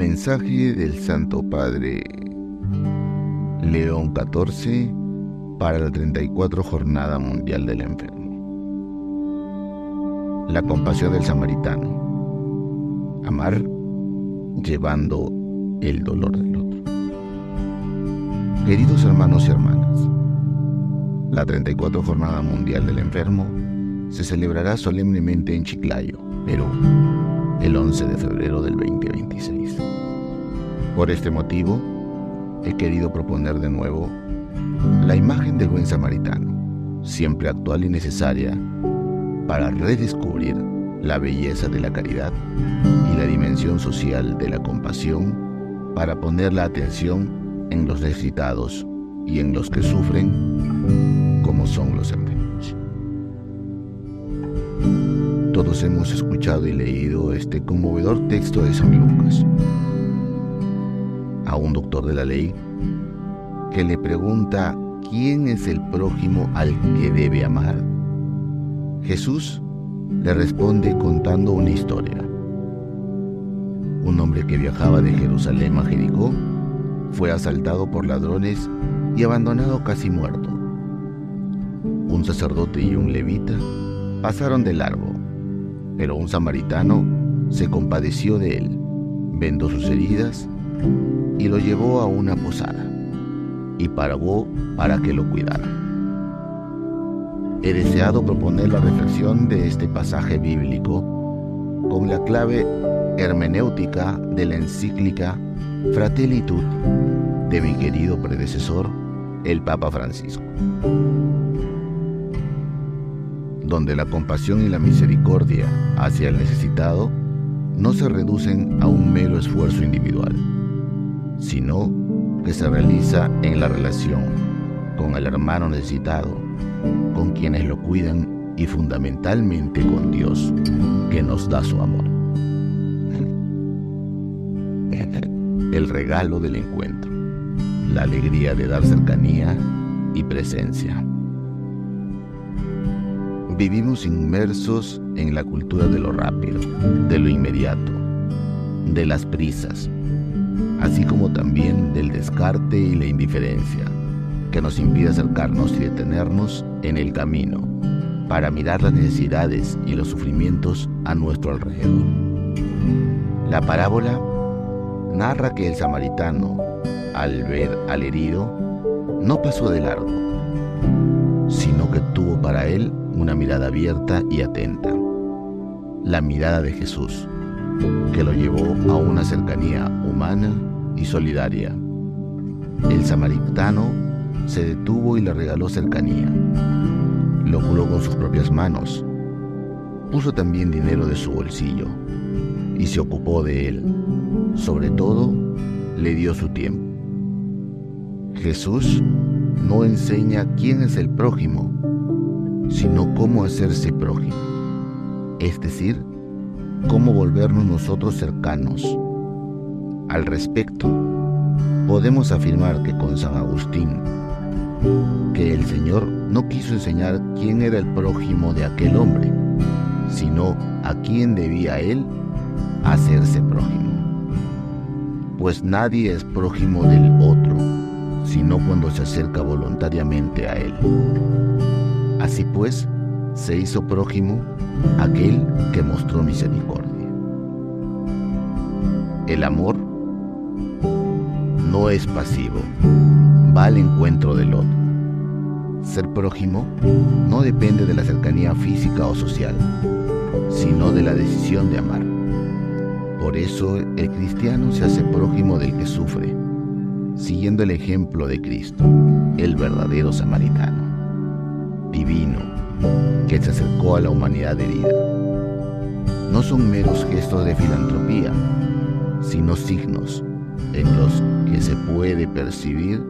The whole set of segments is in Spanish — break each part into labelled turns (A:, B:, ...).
A: Mensaje del Santo Padre León XIV para la 34 Jornada Mundial del Enfermo. La compasión del samaritano. Amar llevando el dolor del otro. Queridos hermanos y hermanas, la 34 Jornada Mundial del Enfermo se celebrará solemnemente en Chiclayo, Perú, el 11 de febrero del 2026. Por este motivo, he querido proponer de nuevo la imagen del buen samaritano, siempre actual y necesaria para redescubrir la belleza de la caridad y la dimensión social de la compasión, para poner la atención en los necesitados y en los que sufren, como son los enfermos. Todos hemos escuchado y leído este conmovedor texto de San Lucas, a un doctor de la ley que le pregunta ¿quién es el prójimo al que debe amar? Jesús le responde contando una historia. Un hombre que viajaba de Jerusalén a Jericó fue asaltado por ladrones y abandonado casi muerto. Un sacerdote y un levita pasaron de largo, pero un samaritano se compadeció de él, vendó sus heridas y lo llevó a una posada y pagó para que lo cuidara. He deseado proponer la reflexión de este pasaje bíblico con la clave hermenéutica de la encíclica Fratelli Tutti de mi querido predecesor, el Papa Francisco, donde la compasión y la misericordia hacia el necesitado no se reducen a un mero esfuerzo individual, sino que se realiza en la relación con el hermano necesitado, con quienes lo cuidan y fundamentalmente con Dios, que nos da su amor. El regalo del encuentro, la alegría de dar cercanía y presencia. Vivimos inmersos en la cultura de lo rápido, de lo inmediato, de las prisas, así como también del descarte y la indiferencia, que nos impide acercarnos y detenernos en el camino para mirar las necesidades y los sufrimientos a nuestro alrededor. La parábola narra que el samaritano, al ver al herido, no pasó de largo, sino que tuvo para él una mirada abierta y atenta, la mirada de Jesús, que lo llevó a una cercanía humana y solidaria. El samaritano se detuvo y le regaló cercanía, lo curó con sus propias manos, puso también dinero de su bolsillo y se ocupó de él. Sobre todo, le dio su tiempo. Jesús no enseña quién es el prójimo, sino cómo hacerse prójimo, es decir, cómo volvernos nosotros cercanos. Al respecto, podemos afirmar que con San Agustín, que el Señor no quiso enseñar quién era el prójimo de aquel hombre, sino a quién debía él hacerse prójimo. Pues nadie es prójimo del otro, sino cuando se acerca voluntariamente a él. Así pues, se hizo prójimo aquel que mostró misericordia. El amor no es pasivo, va al encuentro del otro. Ser prójimo no depende de la cercanía física o social, sino de la decisión de amar. Por eso el cristiano se hace prójimo del que sufre, siguiendo el ejemplo de Cristo, el verdadero samaritano, divino, que se acercó a la humanidad herida. No son meros gestos de filantropía, sino signos en los que se puede percibir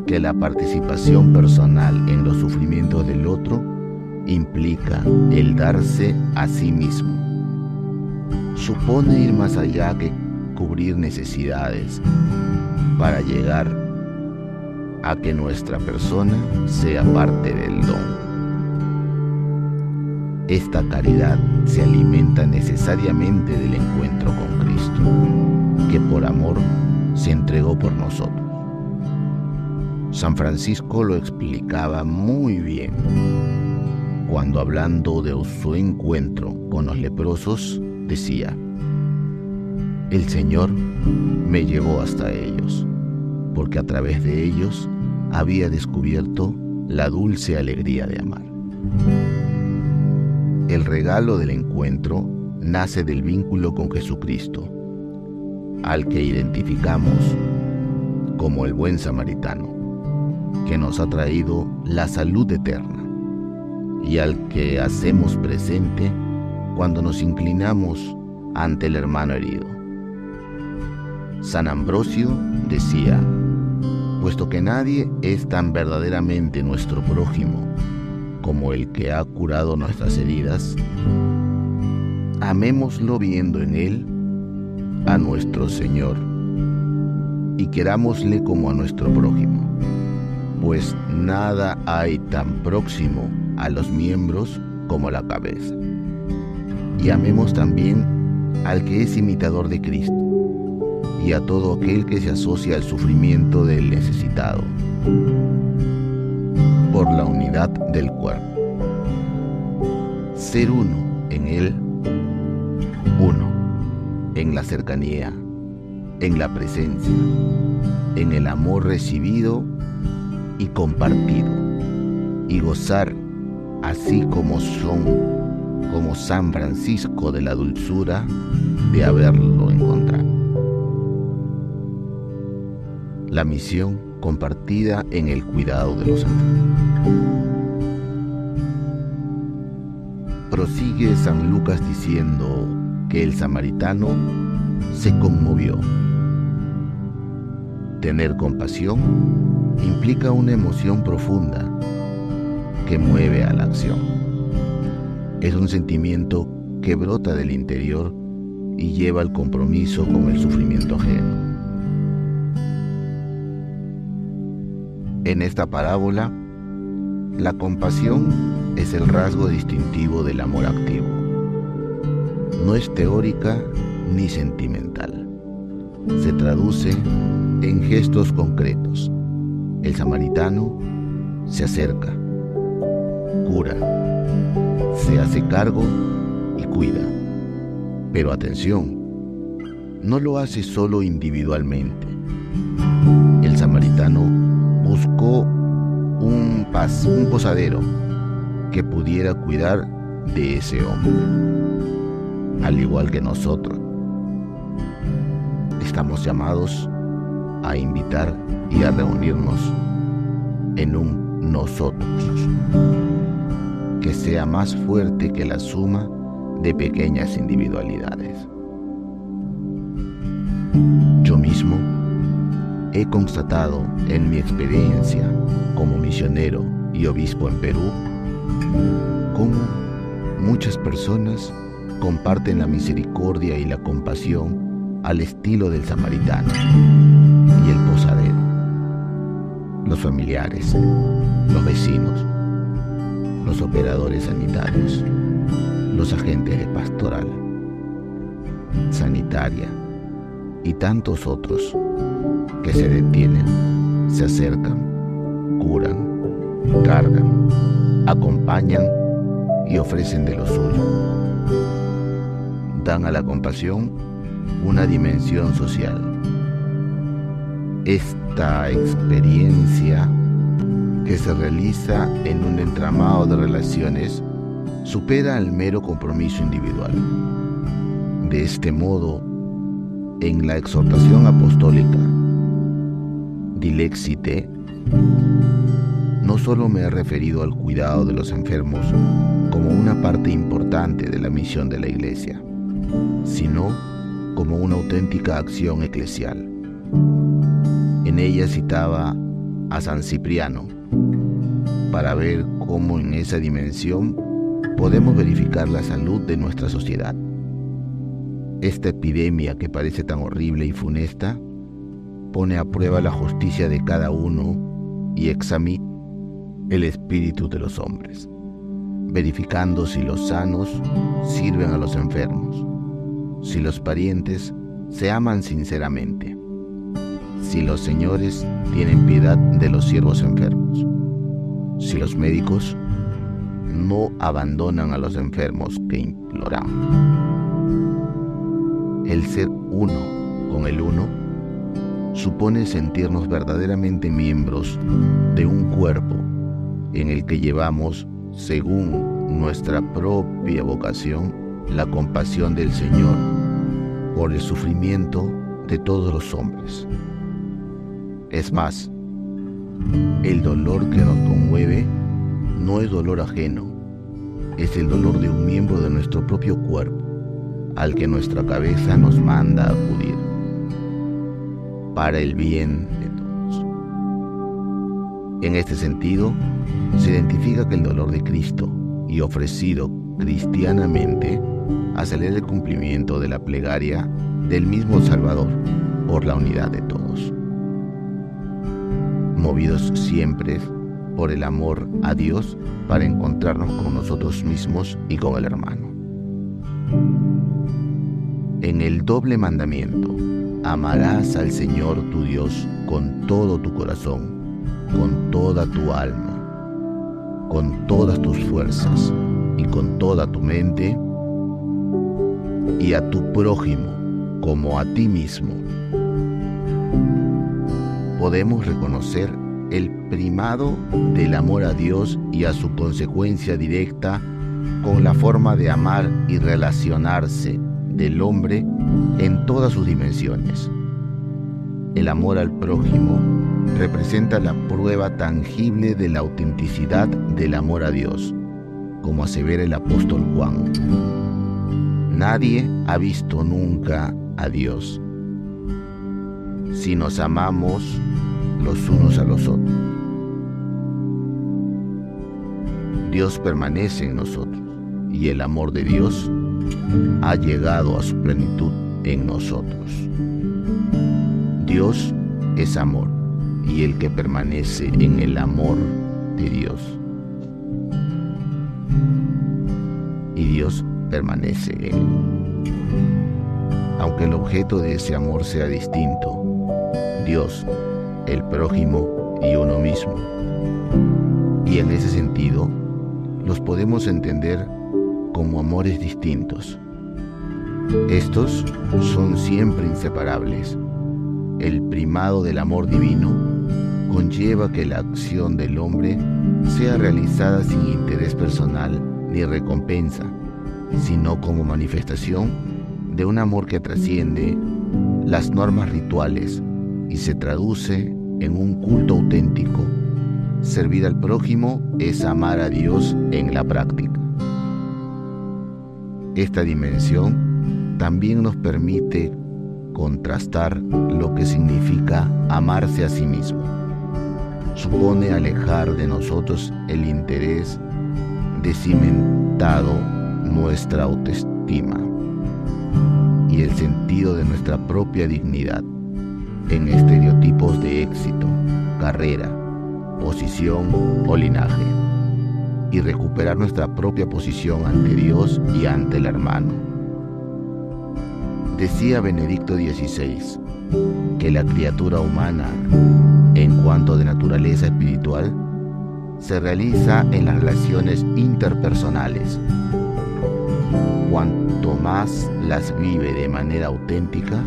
A: que la participación personal en los sufrimientos del otro implica el darse a sí mismo. Supone ir más allá que cubrir necesidades para llegar a que nuestra persona sea parte del don. Esta caridad se alimenta necesariamente del encuentro con Cristo, que por amor se entregó por nosotros. San Francisco lo explicaba muy bien cuando, hablando de su encuentro con los leprosos, decía: el Señor me llevó hasta ellos, porque a través de ellos había descubierto la dulce alegría de amar. El regalo del encuentro nace del vínculo con Jesucristo, al que identificamos como el buen samaritano, que nos ha traído la salud eterna, y al que hacemos presente cuando nos inclinamos ante el hermano herido. San Ambrosio decía: puesto que nadie es tan verdaderamente nuestro prójimo como el que ha curado nuestras heridas, amémoslo viendo en él a nuestro Señor y querámosle como a nuestro prójimo, pues nada hay tan próximo a los miembros como la cabeza. Y amemos también al que es imitador de Cristo y a todo aquel que se asocia al sufrimiento del necesitado, por la unidad del cuerpo. Ser uno en Él, uno en la cercanía, en la presencia, en el amor recibido y compartido, y gozar así como San Francisco, de la dulzura de haberlo encontrado. La misión compartida en el cuidado de los enfermos. Prosigue San Lucas diciendo que el samaritano se conmovió. Tener compasión implica una emoción profunda que mueve a la acción. Es un sentimiento que brota del interior y lleva al compromiso con el sufrimiento ajeno. En esta parábola, la compasión es el rasgo distintivo del amor activo. No es teórica ni sentimental. Se traduce en gestos concretos. El samaritano se acerca, cura, se hace cargo y cuida. Pero atención, no lo hace solo individualmente. El samaritano buscó un posadero que pudiera cuidar de ese hombre, al igual que nosotros. Estamos llamados a invitar y a reunirnos en un nosotros que sea más fuerte que la suma de pequeñas individualidades. Yo mismo he constatado en mi experiencia como misionero y obispo en Perú cómo muchas personas comparten la misericordia y la compasión al estilo del samaritano y el posadero. Los familiares, los vecinos, los operadores sanitarios, los agentes de pastoral, sanitaria y tantos otros que se detienen, se acercan, curan, cargan, acompañan y ofrecen de lo suyo. Dan a la compasión una dimensión social. Esta experiencia, que se realiza en un entramado de relaciones, supera el mero compromiso individual. De este modo, en la exhortación apostólica Dilexite, no solo me he referido al cuidado de los enfermos como una parte importante de la misión de la Iglesia, sino como una auténtica acción eclesial. En ella citaba a San Cipriano para ver cómo en esa dimensión podemos verificar la salud de nuestra sociedad. Esta epidemia, que parece tan horrible y funesta, pone a prueba la justicia de cada uno y examina el espíritu de los hombres, verificando si los sanos sirven a los enfermos, si los parientes se aman sinceramente, si los señores tienen piedad de los siervos enfermos, si los médicos no abandonan a los enfermos que imploran. El ser uno con el uno supone sentirnos verdaderamente miembros de un cuerpo en el que llevamos, según nuestra propia vocación, la compasión del Señor por el sufrimiento de todos los hombres. Es más, el dolor que nos conmueve no es dolor ajeno, es el dolor de un miembro de nuestro propio cuerpo, al que nuestra cabeza nos manda a acudir, para el bien de todos. En este sentido, se identifica que el dolor de Cristo, y ofrecido cristianamente, acelera el cumplimiento de la plegaria del mismo Salvador por la unidad de todos. Movidos siempre por el amor a Dios para encontrarnos con nosotros mismos y con el hermano. En el doble mandamiento, amarás al Señor tu Dios con todo tu corazón, con toda tu alma, con todas tus fuerzas y con toda tu mente, y a tu prójimo como a ti mismo. Podemos reconocer el primado del amor a Dios y a su consecuencia directa con la forma de amar y relacionarse del hombre en todas sus dimensiones. El amor al prójimo representa la prueba tangible de la autenticidad del amor a Dios, como asevera el apóstol Juan. Nadie ha visto nunca a Dios. Si nos amamos los unos a los otros, Dios permanece en nosotros y el amor de Dios ha llegado a su plenitud en nosotros. Dios es amor, y el que permanece en el amor de Dios, y Dios permanece en él. Aunque el objeto de ese amor sea distinto, Dios, el prójimo y uno mismo, y en ese sentido los podemos entender como amores distintos. Estos son siempre inseparables. El primado del amor divino conlleva que la acción del hombre sea realizada sin interés personal ni recompensa, sino como manifestación de un amor que trasciende las normas rituales y se traduce en un culto auténtico. Servir al prójimo es amar a Dios en la práctica. Esta dimensión también nos permite contrastar lo que significa amarse a sí mismo. Supone alejar de nosotros el interés de cimentado nuestra autoestima y el sentido de nuestra propia dignidad en estereotipos de éxito, carrera, posición o linaje, y recuperar nuestra propia posición ante Dios y ante el hermano. Decía Benedicto XVI que la criatura humana, en cuanto de naturaleza espiritual, se realiza en las relaciones interpersonales. Cuanto más las vive de manera auténtica,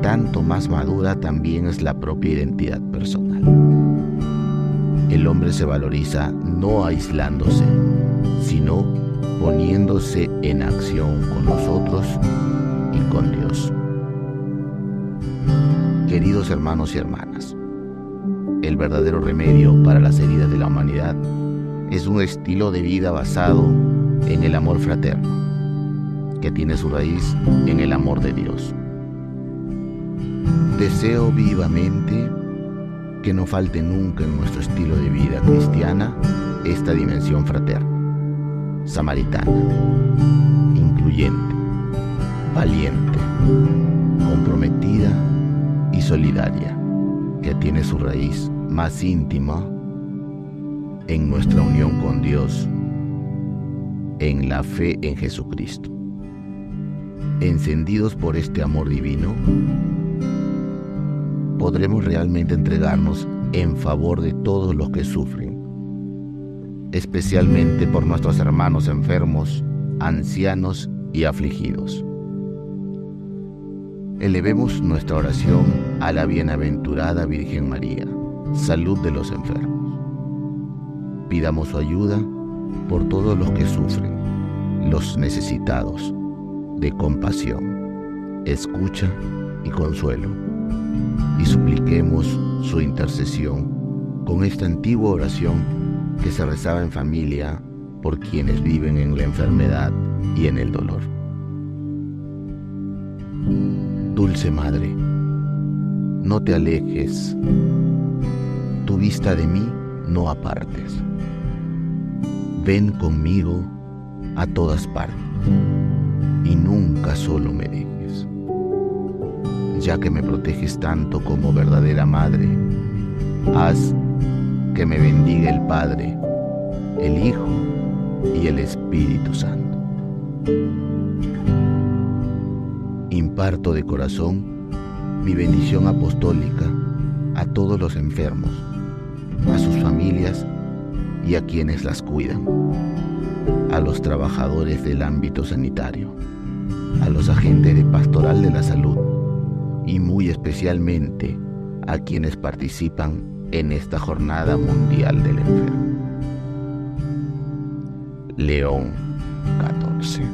A: tanto más madura también es la propia identidad personal. El hombre se valoriza no aislándose, sino poniéndose en acción con nosotros y con Dios. Queridos hermanos y hermanas, el verdadero remedio para las heridas de la humanidad es un estilo de vida basado en el amor fraterno, que tiene su raíz en el amor de Dios. Deseo vivamente que no falte nunca en nuestro estilo de vida cristiana esta dimensión fraterna, samaritana, incluyente, valiente, comprometida y solidaria, que tiene su raíz más íntima en nuestra unión con Dios, en la fe en Jesucristo. encendidos por este amor divino, podremos realmente entregarnos en favor de todos los que sufren, especialmente por nuestros hermanos enfermos, ancianos y afligidos. Elevemos nuestra oración a la bienaventurada Virgen María, salud de los enfermos. Pidamos su ayuda por todos los que sufren, los necesitados de compasión, escucha y consuelo, y supliquemos su intercesión con esta antigua oración que se rezaba en familia por quienes viven en la enfermedad y en el dolor. Dulce Madre, no te alejes, tu vista de mí no apartes. Ven conmigo a todas partes y nunca solo me dejes. Ya que me proteges tanto como verdadera Madre, haz que me bendiga el Padre, el Hijo y el Espíritu Santo. Imparto de corazón mi bendición apostólica a todos los enfermos, a sus familias y a quienes las cuidan, a los trabajadores del ámbito sanitario, a los agentes de pastoral de la salud y muy especialmente a quienes participan en esta Jornada Mundial del Enfermo. León XIV.